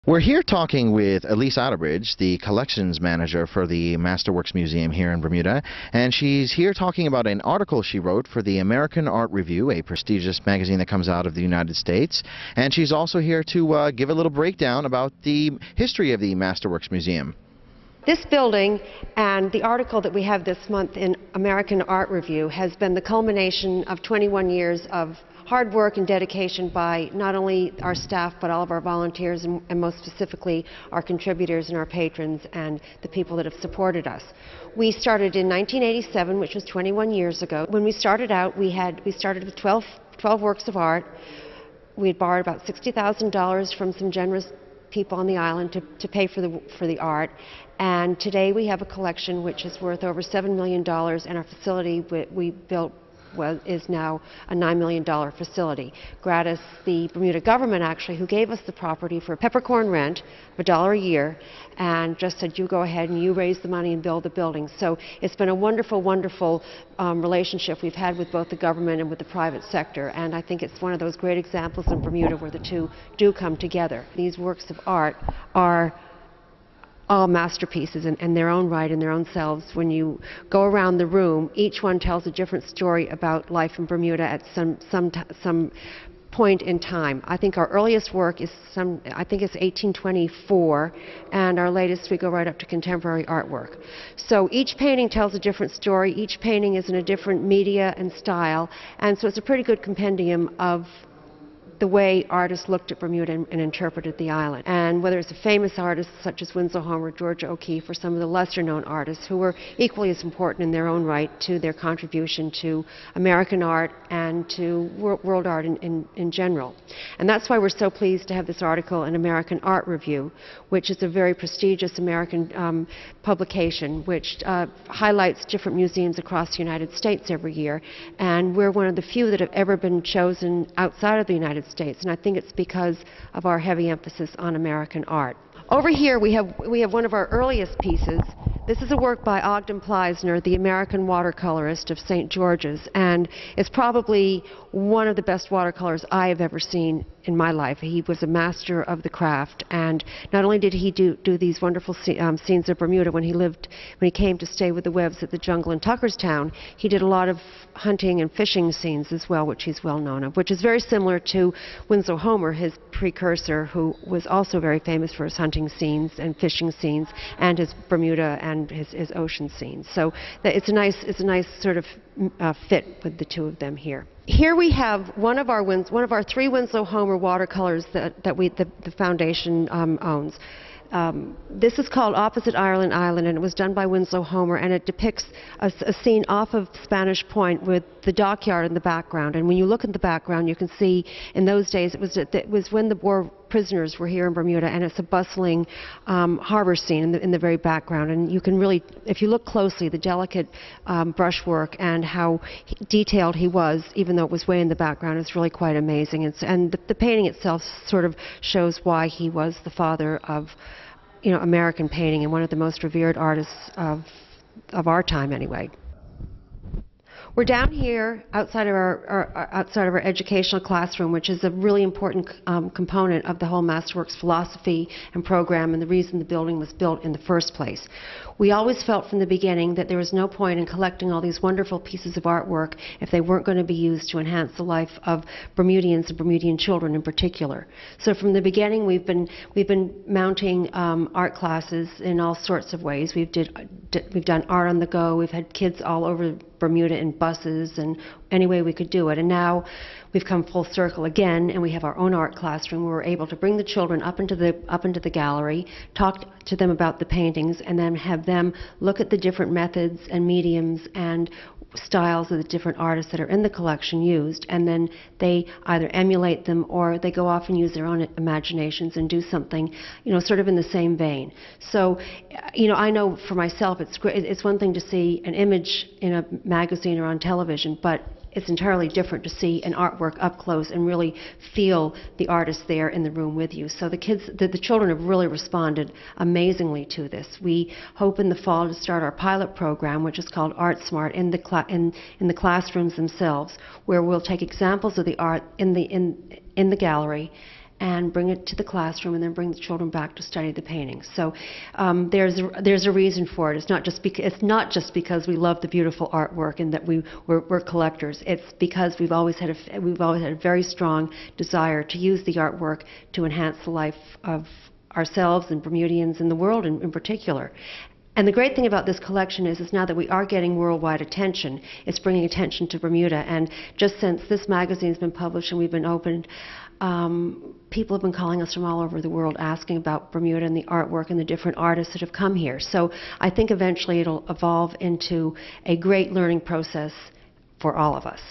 We're here talking with Elise Outerbridge, the collections manager for the Masterworks Museum here in Bermuda, and she's here talking about an article she wrote for the American Art Review, a prestigious magazine that comes out of the United States. And she's also here to give a little breakdown about the history of the Masterworks Museum. This building and the article that we have this month in American Art Review has been the culmination of 21 years of hard work and dedication by not only our staff but all of our volunteers and most specifically our contributors and our patrons and the people that have supported us. We started in 1987, which was 21 years ago. When we started out, we started with 12 works of art. We had borrowed about $60,000 from some generous people on the island to pay for the art, and today we have a collection which is worth over $7 million, and our facility we built is now a $9 million facility. Gratis, the Bermuda government actually, who gave us the property for a peppercorn rent of $1 a year, and just said, you go ahead and you raise the money and build the building. So it's been a wonderful, wonderful relationship we've had with both the government and with the private sector, and I think it's one of those great examples in Bermuda where the two do come together. These works of art are all masterpieces in their own right, in their own selves. When you go around the room, each one tells a different story about life in Bermuda at some point in time. I think our earliest work is I think it's 1824, and our latest we go right up to contemporary artwork. So each painting tells a different story. Each painting is in a different media and style, and so it's a pretty good compendium of the way artists looked at Bermuda and interpreted the island. And whether it's a famous artist such as Winslow Homer, Georgia O'Keeffe, or some of the lesser-known artists who were equally as important in their own right to their contribution to American art and to world art in general. And that's why we're so pleased to have this article in American Art Review, which is a very prestigious American publication which highlights different museums across the United States every year. And we're one of the few that have ever been chosen outside of the United States, and I think it's because of our heavy emphasis on American art. Over here we have one of our earliest pieces. This is a work by Ogden Pleisner, the American watercolorist of St. George's, and it's probably one of the best watercolors I have ever seen in my life. He was a master of the craft, and not only did he do these wonderful scenes of Bermuda when he came to stay with the Webbs at the Jungle in Tuckerstown, he did a lot of hunting and fishing scenes as well, which he's well known of, which is very similar to Winslow Homer, his precursor, who was also very famous for his hunting scenes and fishing scenes and his Bermuda and his ocean scenes. So it's a nice sort of fit with the two of them here. Here we have one of our 3 Winslow Homer watercolors that the foundation owns. This is called Opposite Ireland Island, and it was done by Winslow Homer, and it depicts a scene off of Spanish Point with the dockyard in the background. And when you look at the background, you can see in those days it was when the war prisoners were here in Bermuda, and it's a bustling harbor scene in the very background. And you can really, if you look closely, the delicate brushwork and how detailed he was, even though it was way in the background, is really quite amazing. And the painting itself sort of shows why he was the father of American painting and one of the most revered artists of our time anyway. We're down here outside of our educational classroom, which is a really important component of the whole Masterworks philosophy and program and the reason the building was built in the first place. We always felt from the beginning that there was no point in collecting all these wonderful pieces of artwork if they weren't going to be used to enhance the life of Bermudians and Bermudian children in particular. So from the beginning we've been mounting art classes in all sorts of ways. We've done art on the go. We've had kids all over Bermuda in buses and any way we could do it. And now we've come full circle again, and we have our own art classroom where we're able to bring the children up into the gallery, talk to them about the paintings, and then have them look at the different methods and mediums and styles of the different artists that are in the collection used, and then they either emulate them or they go off and use their own imaginations and do something, sort of in the same vein. So, I know for myself it's one thing to see an image in a magazine or on television, but it's entirely different to see an artwork up close and really feel the artist there in the room with you. So the children have really responded amazingly to this. We hope in the fall to start our pilot program, which is called Art Smart, in the classrooms themselves, where we'll take examples of the art in the gallery and bring it to the classroom, and then bring the children back to study the paintings. So there's a reason for it. It's not just because we love the beautiful artwork and that we're collectors. It's because we've always had a very strong desire to use the artwork to enhance the life of ourselves and Bermudians and the world in particular. And the great thing about this collection is now that we are getting worldwide attention, it's bringing attention to Bermuda. And just since this magazine's been published and we've been opened, people have been calling us from all over the world asking about Bermuda and the artwork and the different artists that have come here. So I think eventually it'll evolve into a great learning process for all of us.